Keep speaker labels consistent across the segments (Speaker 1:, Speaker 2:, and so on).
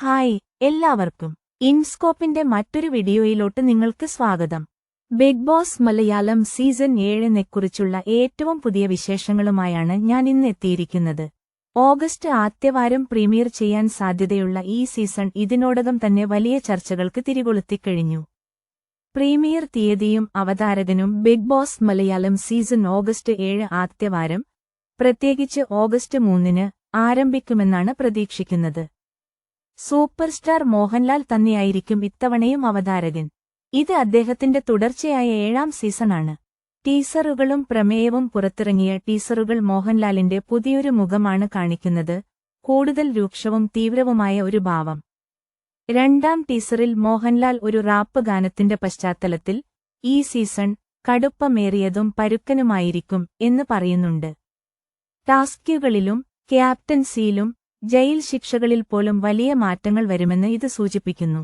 Speaker 1: Hi എല്ലാവർക്കും ഇൻസ്കോപ്പിന്റെ മറ്റൊരു വീഡിയോയിലോട്ട് നിങ്ങൾക്ക് സ്വാഗതം. ബിഗ് ബോസ് മലയാളം സീസൺ 7-നെക്കുറിച്ചുള്ള ഏറ്റവും പുതിയ വിശേഷങ്ങളുമായാണ് ഞാൻ ഇന്ന് എത്തിയിരിക്കുന്നത്. ഓഗസ്റ്റ് ആദ്യവാരം പ്രീമിയർ ചെയ്യാൻ സാധ്യതയുള്ള ഈ സീസൺ ഇതിനോടകം തന്നെ വലിയ ചർച്ചകൾക്ക് തിരികൊളുത്തിക്കഴിഞ്ഞു. പ്രീമിയർ തീയതിയും അവതാരകനും Bigg Boss Malayalam season August 7 ആദ്യവാരം, പ്രത്യേകിച്ച് ഓഗസ്റ്റ് 3-ന് ആരംഭിക്കുമെന്നാണ് പ്രതീക്ഷിക്കുന്നത്. സൂപ്പർ സ്റ്റാർ മോഹൻലാൽ തന്നെയായിരിക്കും ഇത്തവണയും അവതാരകൻ. ഇത് അദ്ദേഹത്തിന്റെ തുടർച്ചയായ 7ാം സീസണാണ്. ടീസറുകളും പ്രമേയവും പുറത്തിറങ്ങിയ ടീസറുകൾ മോഹൻലാലിന്റെ പുതിയൊരു മുഖമാണ് കാണിക്കുന്നത്, കൂടുതൽ രൂക്ഷവും തീവ്രവുമായ ഒരു ഭാവം. 2ാം ടീസറിൽ മോഹൻലാൽ ഒരു റാപ്പ് ഗാനത്തിന്റെ പശ്ചാത്തലത്തിൽ ഈ സീസൺ കടുപ്പമേറിയതും പരുക്കനുമായിരിക്കും എന്ന് പറയുന്നുണ്ട്. ടാസ്കുകളിലും ക്യാപ്റ്റൻസിയിലും ജയിൽ ശിക്ഷകളിൽ പോലും വലിയ മാറ്റങ്ങൾ വരുമെന്ന് ഇത് സൂചിപ്പിക്കുന്നു.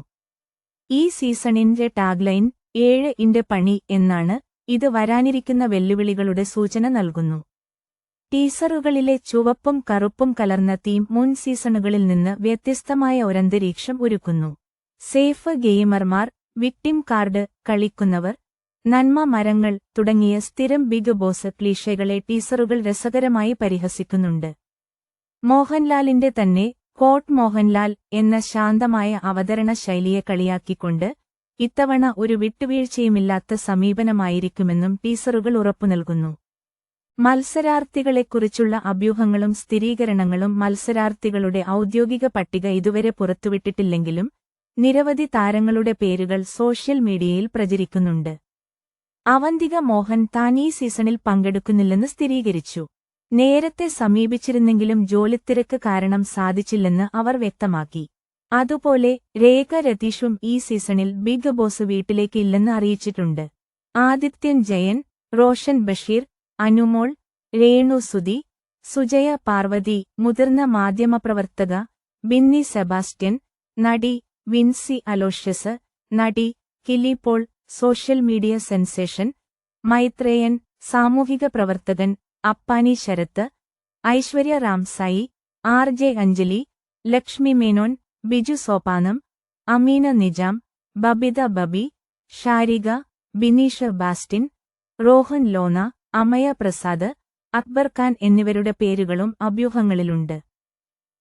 Speaker 1: ഈ സീസണിന്റെ ടാഗ്ലൈൻ 7-ന്റെ പണി എന്നാണ്. ഇത് വരാനിരിക്കുന്ന വെല്ലുവിളികളുടെ സൂചന നൽകുന്നു. ടീസറുകളിലെ ചുവപ്പും കറുപ്പും കലർന്ന തീം മുൻ സീസണുകളിൽ നിന്ന് വ്യത്യസ്തമായ ഒരന്തരീക്ഷം ഒരുക്കുന്നു. സേഫ് ഗെയിമർമാർ, വിക്ടിം കാർഡ് കളിക്കുന്നവർ, നന്മ മരങ്ങൾ തുടങ്ങിയ സ്ഥിരം ബിഗ് ബോസ് ക്ലീഷേകളെ ടീസറുകൾ രസകരമായി പരിഹസിക്കുന്നുണ്ട്. മോഹൻലാലിന്റെ തന്നെ കോട്ട് മോഹൻലാൽ എന്ന ശാന്തമായ അവതരണ ശൈലിയെ കളിയാക്കിക്കൊണ്ട് ഇത്തവണ ഒരു വിട്ടുവീഴ്ചയുമില്ലാത്ത സമീപനമായിരിക്കുമെന്നും ടീസറുകൾ ഉറപ്പുനൽകുന്നു. മത്സരാർത്ഥികളെക്കുറിച്ചുള്ള അഭ്യൂഹങ്ങളും സ്ഥിരീകരണങ്ങളും മത്സരാർത്ഥികളുടെ ഔദ്യോഗിക പട്ടിക ഇതുവരെ പുറത്തുവിട്ടിട്ടില്ലെങ്കിലും നിരവധി താരങ്ങളുടെ പേരുകൾ സോഷ്യൽ മീഡിയയിൽ പ്രചരിക്കുന്നുണ്ട്. അവന്തിക മോഹൻ താൻ ഈ സീസണിൽ പങ്കെടുക്കുന്നില്ലെന്ന് സ്ഥിരീകരിച്ചു. നേരത്തെ സമീപിച്ചിരുന്നെങ്കിലും ജോലിത്തിരക്ക് കാരണം സാധിച്ചില്ലെന്ന് അവർ വ്യക്തമാക്കി. അതുപോലെ രേഖ രതീഷും ഈ സീസണിൽ ബിഗ് ബോസ് വീട്ടിലേക്ക് ഇല്ലെന്ന് അറിയിച്ചിട്ടുണ്ട്. ആദിത്യൻ ജയൻ, റോഷൻ ബഷീർ, അനുമോൾ, രേണു സുധി, സുജയ പാർവതി, മുതിർന്ന മാധ്യമപ്രവർത്തക ബിന്നി സെബാസ്റ്റ്യൻ, നടി വിൻസി അലോഷ്യസ്, നടി Kili Paul, social media sensation Maithreyan, സാമൂഹിക പ്രവർത്തകൻ അപ്പാനി ശരത്ത്, ഐശ്വര്യ റാംസായി, ആർ.ജെ. അഞ്ജലി, ലക്ഷ്മി മേനോൻ, ബിജു സോപാനം, അമീന നിജാം, ബബിത ബബി, ഷാരിക, ബിനീഷ് ബാസ്റ്റിൻ, റോഹൻ ലോന, അമയ പ്രസാദ്, അക്ബർ ഖാൻ എന്നിവരുടെ പേരുകളും അഭ്യൂഹങ്ങളിലുണ്ട്.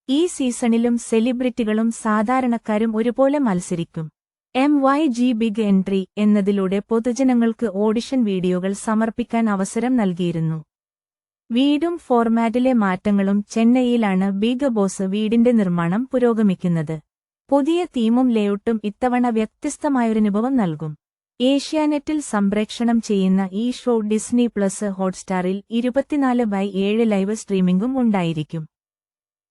Speaker 1: ഈ സീസണിലും സെലിബ്രിറ്റികളും സാധാരണക്കാരും ഒരുപോലെ മത്സരിക്കും. MYG ബിഗ് എൻട്രി എന്നതിലൂടെ പൊതുജനങ്ങൾക്ക് ഓഡിഷൻ വീഡിയോകൾ സമർപ്പിക്കാൻ അവസരം നൽകിയിരുന്നു. വീടും ഫോർമാറ്റിലെ മാറ്റങ്ങളും ചെന്നൈയിലാണ് ബിഗ് ബോസ് വീടിന്റെ നിർമ്മാണം പുരോഗമിക്കുന്നത്. പുതിയ തീമും ലേഔട്ടും ഇത്തവണ വ്യത്യസ്തമായൊരനുഭവം നൽകും. ഏഷ്യാനെറ്റിൽ സംപ്രേക്ഷണം ചെയ്യുന്ന ഈ ഷോ ഡിസ്നി പ്ലസ് ഹോട്ട്സ്റ്റാറിൽ 24/7 ലൈവ് സ്ട്രീമിംഗും ഉണ്ടായിരിക്കും.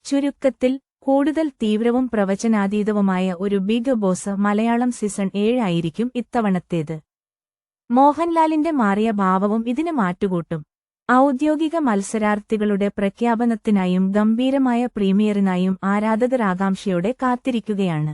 Speaker 1: ചുരുക്കത്തിൽ കൂടുതൽ തീവ്രവും പ്രവചനാതീതവുമായ ഒരു ബിഗ് ബോസ് മലയാളം സീസൺ 7 ആയിരിക്കും ഇത്തവണത്തേത്. മോഹൻലാലിന്റെ മാറിയ ഭാവവും ഇതിന് മാറ്റുകൂട്ടും. ഔദ്യോഗിക മത്സരാർത്ഥികളുടെ പ്രഖ്യാപനത്തിനായും ഗംഭീരമായ പ്രീമിയറിനായും ആരാധകർ ആകാംക്ഷയോടെ കാത്തിരിക്കുകയാണ്.